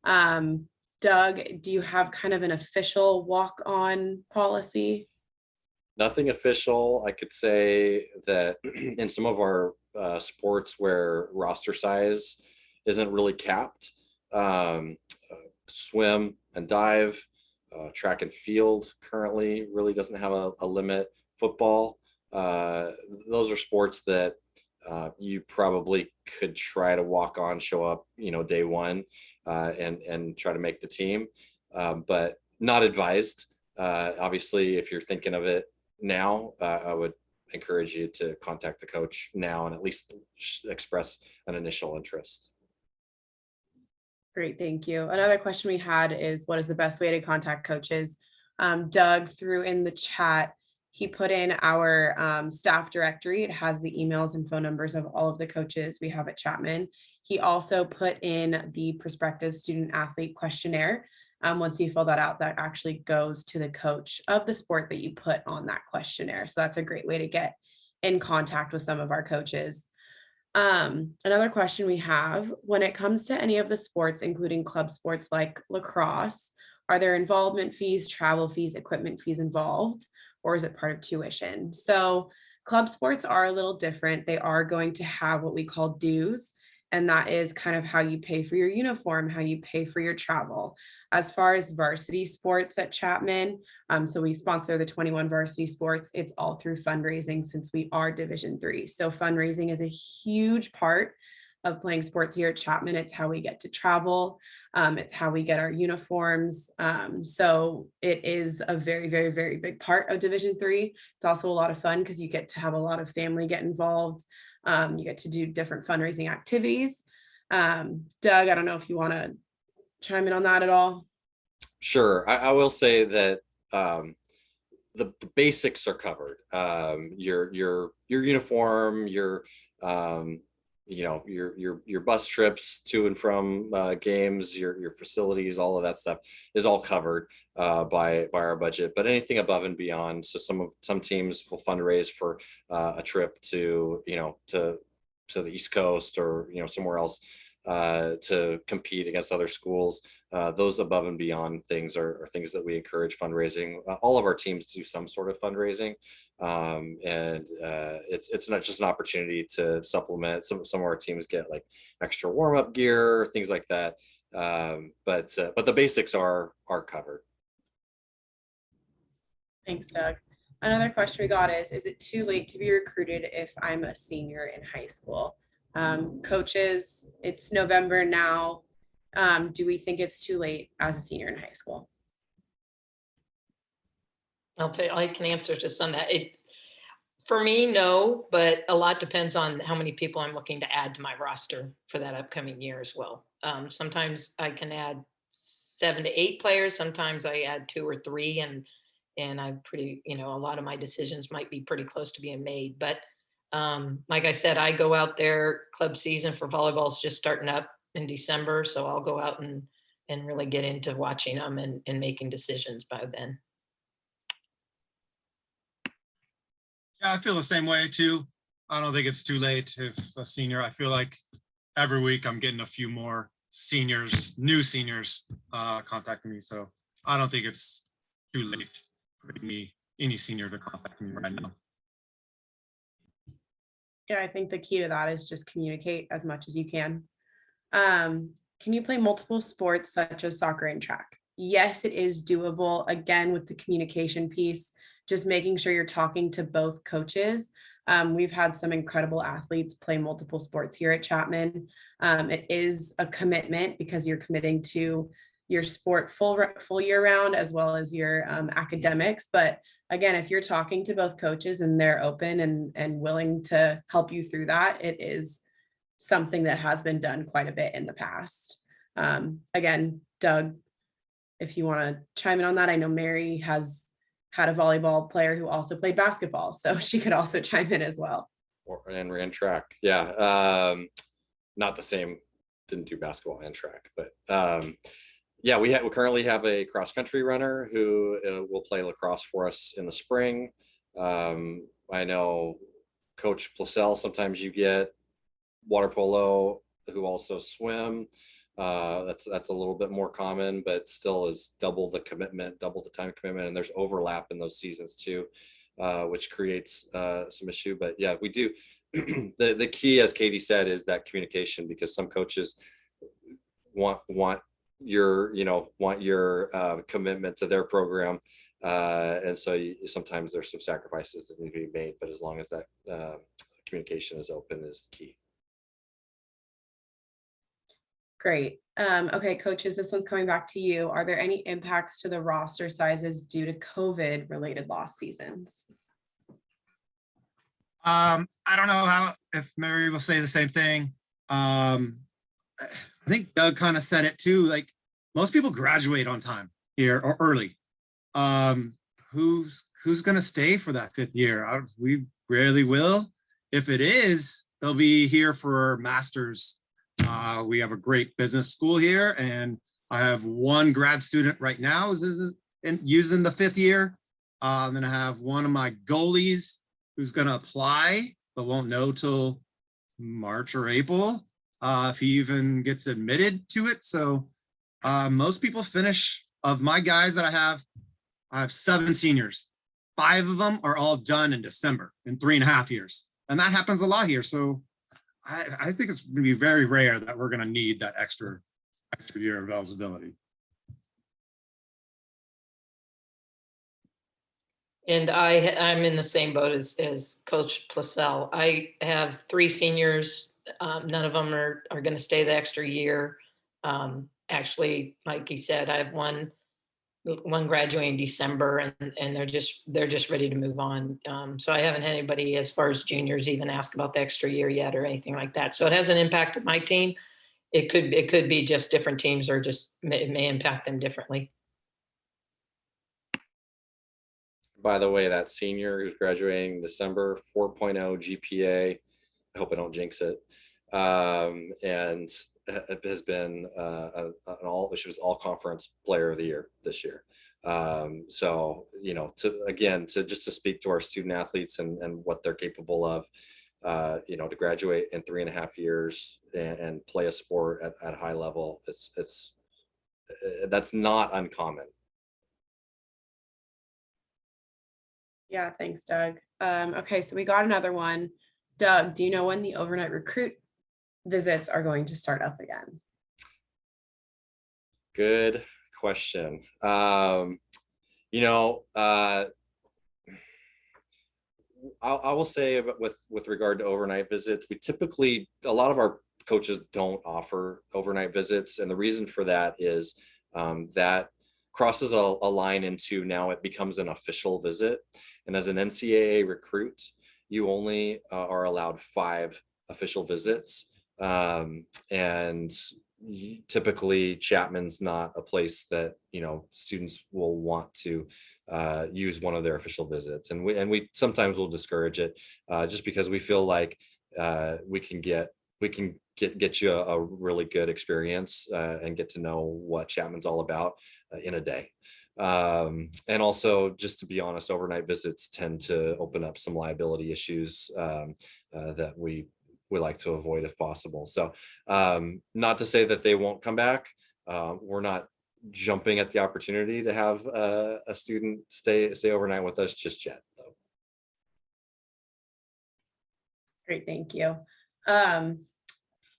Doug, do you have kind of an official walk-on policy? Nothing official. I could say that in some of our sports where roster size isn't really capped, swim and dive, track and field currently really doesn't have a limit. Football, those are sports that you probably could try to walk on, show up, day one, and try to make the team, but not advised. Obviously, if you're thinking of it now, I would encourage you to contact the coach now and at least express an initial interest. Great, thank you. Another question we had is, what is the best way to contact coaches? Doug threw in the chat, he put in our staff directory. It has the emails and phone numbers of all of the coaches we have at Chapman. He also put in the prospective student athlete questionnaire. Once you fill that out, that actually goes to the coach of the sport that you put on that questionnaire. So that's a great way to get in contact with some of our coaches. Another question we have, when it comes to any of the sports, including club sports like lacrosse, are there involvement fees, travel fees, equipment fees involved, or is it part of tuition? So club sports are a little different. They are going to have what we call dues, and that is kind of how you pay for your uniform, how you pay for your travel. As far as varsity sports at Chapman, so we sponsor the 21 varsity sports. It's all through fundraising since we are Division III. So fundraising is a huge part of playing sports here at Chapman. It's how we get to travel. It's how we get our uniforms. So it is a very, very, very big part of Division III. It's also a lot of fun because you get to have a lot of family get involved. You get to do different fundraising activities. Doug, I don't know if you want to chime in on that at all. Sure. I will say that the basics are covered. Your uniform, your bus trips to and from games, your facilities, all of that stuff is all covered by our budget. But anything above and beyond, so some teams will fundraise for a trip to the East Coast or somewhere else to compete against other schools. Those above and beyond things are things that we encourage fundraising. All of our teams do some sort of fundraising, and it's not just an opportunity to supplement. Some of our teams get like extra warm-up gear, things like that. But the basics are covered. Thanks, Doug. Another question we got is it too late to be recruited if I'm a senior in high school? Coaches, it's November now. Do we think it's too late as a senior in high school? I'll tell you, I can answer to some of that. For me, no, but a lot depends on how many people I'm looking to add to my roster for that upcoming year as well. Sometimes I can add 7 to 8 players. Sometimes I add 2 or 3, and I'm pretty, a lot of my decisions might be pretty close to being made. But like I said, I go out there, club season for volleyball is just starting up in December. So I'll go out and really get into watching them and making decisions by then. Yeah, I feel the same way too. I don't think it's too late if a senior. I feel like every week I'm getting a few more new seniors contacting me. So I don't think it's too late for any senior to contact me right now. Yeah, I think the key to that is just communicate as much as you can. Can you play multiple sports such as soccer and track? Yes, it is doable. Again, with the communication piece, just making sure you're talking to both coaches. We've had some incredible athletes play multiple sports here at Chapman. It is a commitment because you're committing to your sport full year round as well as your academics. But again, if you're talking to both coaches and they're open and willing to help you through that, it is something that has been done quite a bit in the past. Again, Doug, if you want to chime in on that, I know Mary has had a volleyball player who also played basketball, so she could also chime in as well. And ran track. Yeah. Not the same, didn't do basketball and track, but yeah, we currently have a cross country runner who will play lacrosse for us in the spring. I know Coach Placel, sometimes you get water polo who also swim. That's a little bit more common, but still is double the commitment, double the time commitment, and there's overlap in those seasons too, which creates some issue. But yeah, we do. The key, as Katie said, is that communication, because some coaches want your commitment to their program, and so sometimes there's some sacrifices that need to be made, but as long as that communication is open is the key. Great. Okay, coaches, this one's coming back to you. Are there any impacts to the roster sizes due to COVID related lost seasons? I don't know if Mary will say the same thing. I think Doug kind of said it too. Like, most people graduate on time here or early. Who's going to stay for that 5th year? We rarely will. If it is, they'll be here for masters. We have a great business school here, and I have one grad student right now who's using the 5th year. I'm going to have one of my goalies who's going to apply, but won't know till March or April if he even gets admitted to it. So most people finish. Of my guys that I have 7 seniors. 5 of them are all done in December in 3.5 years. And that happens a lot here. So I think it's going to be very rare that we're going to need that extra year of eligibility. And I'm in the same boat as Coach Placel. I have 3 seniors. None of them are going to stay the extra year. Actually, like he said, I have one graduating in December, and they're just ready to move on. So I haven't had anybody as far as juniors even ask about the extra year yet or anything like that. So it hasn't impacted my team. It could be just different teams, or just it may impact them differently. by the way, that senior who's graduating in December, 4.0 GPA. I hope I don't jinx it. And it has been she was all conference player of the year this year. So, you know, to speak to our student athletes and what they're capable of, you know, to graduate in 3.5 years and play a sport at a high level, that's not uncommon. Yeah, thanks, Doug. Okay, so we got another one. Doug, do you know when the overnight recruit visits are going to start up again? Good question. You know, I will say with regard to overnight visits, a lot of our coaches don't offer overnight visits, and the reason for that is that crosses a line into, now it becomes an official visit, and as an NCAA recruit, you only are allowed 5 official visits, and typically Chapman's not a place that, you know, students will want to use one of their official visits, and we sometimes will discourage it just because we feel like we can get you a really good experience and get to know what Chapman's all about in a day. And also, just to be honest, overnight visits tend to open up some liability issues that we like to avoid if possible. So not to say that they won't come back. We're not jumping at the opportunity to have a student stay overnight with us just yet, though. Great, thank you.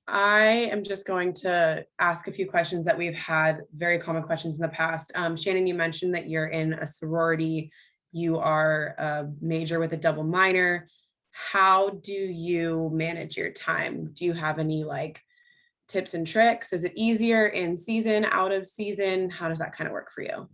I am just going to ask a few questions that we've had, very common questions in the past. Shannon, you mentioned that you're in a sorority. You are a major with a double minor. How do you manage your time? Do you have any like tips and tricks? Is it easier in season, out of season? How does that kind of work for you?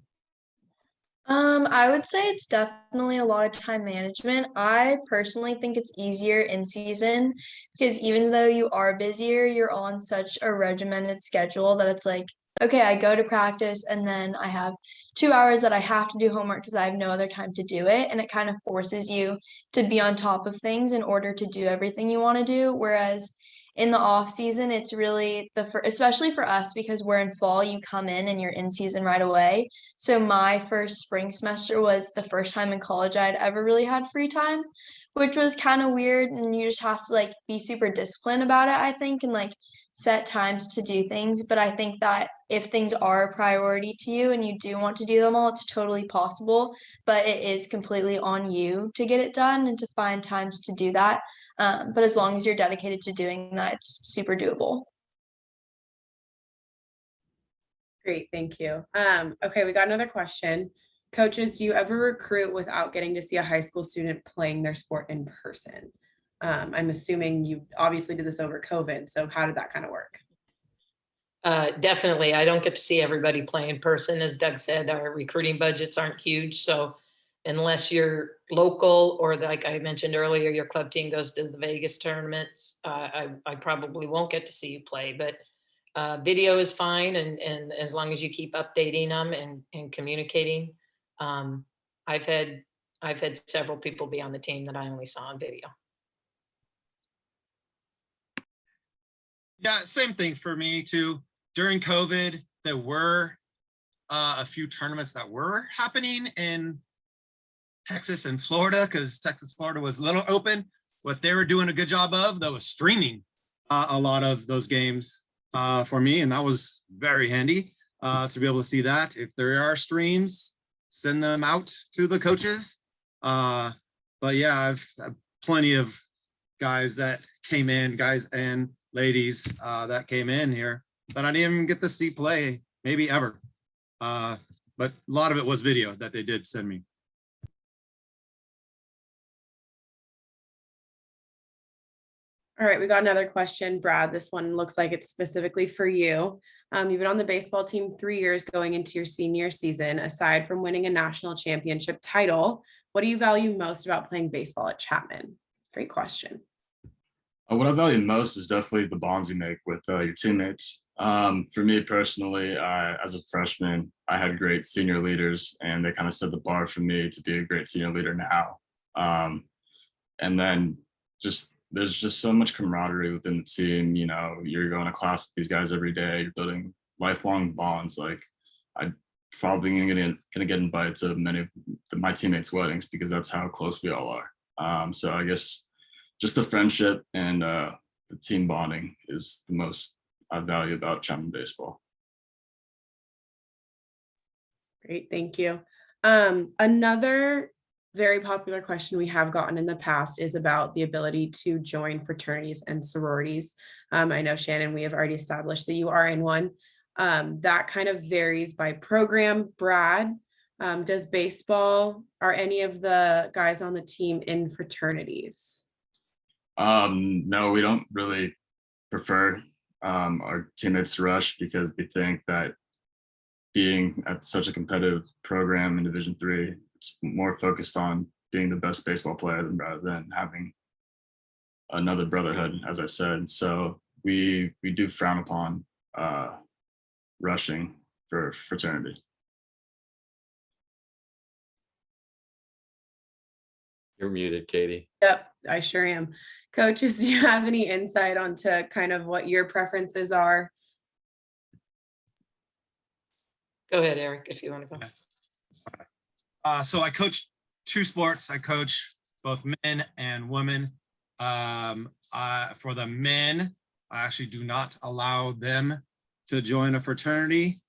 I would say it's definitely a lot of time management. I personally think it's easier in season because even though you are busier, you're on such a regimented schedule that it's like, okay, I go to practice and then I have 2 hours that I have to do homework because I have no other time to do it. And it kind of forces you to be on top of things in order to do everything you want to do. Whereas in the off season, it's really especially for us because we're in fall, you come in and you're in season right away. So my first spring semester was the first time in college I'd ever really had free time, which was kind of weird. And you just have to like be super disciplined about it, I think, and like set times to do things. But I think that if things are a priority to you and you do want to do them all, it's totally possible. But it is completely on you to get it done and to find times to do that. But as long as you're dedicated to doing that, it's super doable. Great, thank you. Okay, we got another question. Coaches, do you ever recruit without getting to see a high school student playing their sport in person? I'm assuming you obviously did this over COVID, so how did that kind of work? Definitely. I don't get to see everybody play in person. As Doug said, our recruiting budgets aren't huge. So unless you're local or like I mentioned earlier, your club team goes to the Vegas tournaments, I probably won't get to see you play, but video is fine. And as long as you keep updating them and communicating, I've had several people be on the team that I only saw on video. Yeah, same thing for me too. During COVID, there were a few tournaments that were happening in Texas and Florida because Texas, Florida was a little open. What they were doing a good job of, that was streaming a lot of those games for me, and that was very handy to be able to see that. If there are streams, send them out to the coaches. But yeah, I've plenty of guys and ladies that came in here that I didn't even get to see play, maybe ever. But a lot of it was video that they did send me. All right, we got another question, Brad. This one looks like it's specifically for you. You've been on the baseball team 3 years going into your senior season. Aside from winning a national championship title, what do you value most about playing baseball at Chapman? Great question. What I value most is definitely the bonds you make with your teammates. For me personally, as a freshman, I had great senior leaders, and they kind of set the bar for me to be a great senior leader now. And then there's just so much camaraderie within the team. You know, you're going to class with these guys every day. You're building lifelong bonds. Like, I probably gonna get invited to many of my teammates' weddings because that's how close we all are. So I guess just the friendship and the team bonding is the most I value about Chapman baseball. Great, thank you. Another very popular question we have gotten in the past is about the ability to join fraternities and sororities. I know, Shannon, we have already established that you are in one. That kind of varies by program. Brad, does baseball, are any of the guys on the team in fraternities? No, we don't really prefer our teammates to rush because we think that being at such a competitive program in Division III, it's more focused on being the best baseball player rather than having another brotherhood, as I said. So we do frown upon rushing for fraternity. You're muted, Katie. Yep, I sure am. Coaches, do you have any insight onto kind of what your preferences are? Go ahead, Eric, if you want to go. So I coach two sports. I coach both men and women. For the men, I actually do not allow them to join a fraternity,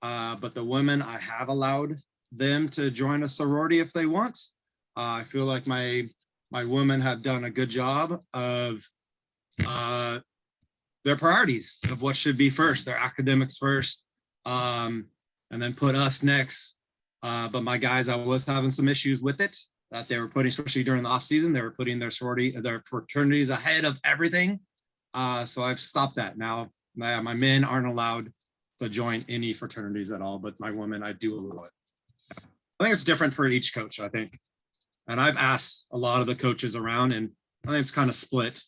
but the women, I have allowed them to join a sorority if they want. I feel like my women have done a good job of their priorities of what should be first, their academics first, and then put us next. But my guys, I was having some issues with it that they were putting, especially during the off season, they were putting their fraternities ahead of everything. So I've stopped that now. My men aren't allowed to join any fraternities at all, but my women, I do allow it. I think it's different for each coach, I think. And I've asked a lot of the coaches around, and I think it's kind of split.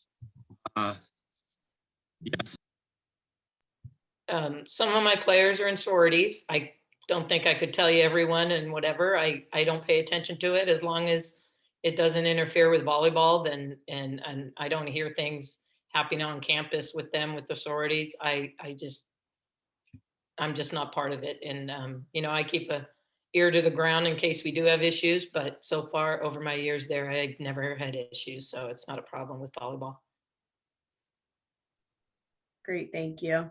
Yes. Some of my players are in sororities. I don't think I could tell you everyone and whatever. I don't pay attention to it as long as it doesn't interfere with volleyball. Then and I don't hear things happening on campus with them with the sororities. I'm just not part of it. And you know, I keep a ear to the ground in case we do have issues. But so far over my years there, I've never had issues, so it's not a problem with volleyball. Great, thank you.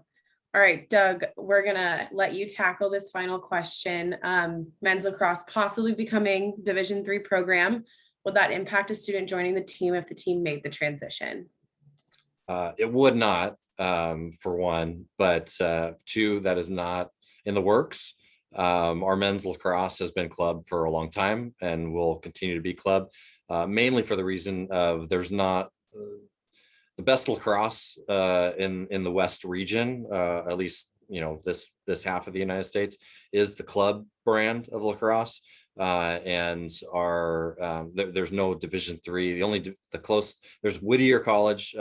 All right, Doug, we're gonna let you tackle this final question. Men's lacrosse possibly becoming Division III program. Would that impact a student joining the team if the team made the transition? It would not, for one, but two, that is not in the works. Our men's lacrosse has been club for a long time and will continue to be club, mainly for the reason of there's not the best lacrosse in the West region, at least, you know, this half of the United States is the club brand of lacrosse. And there's no Division III. There's Whittier College,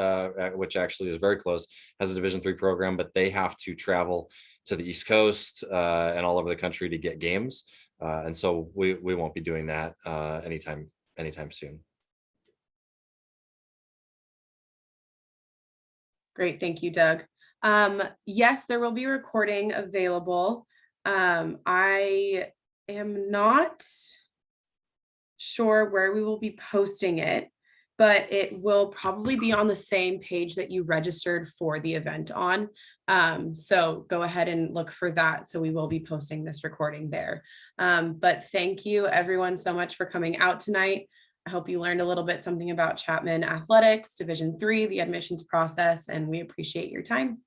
which actually is very close, has a Division III program, but they have to travel to the East Coast and all over the country to get games. And so we won't be doing that anytime soon. Great, thank you, Doug. Yes, there will be recording available. I am not sure where we will be posting it, but it will probably be on the same page that you registered for the event on. So go ahead and look for that. So we will be posting this recording there. But thank you everyone so much for coming out tonight. I hope you learned a little bit something about Chapman Athletics, Division III, the admissions process, and we appreciate your time.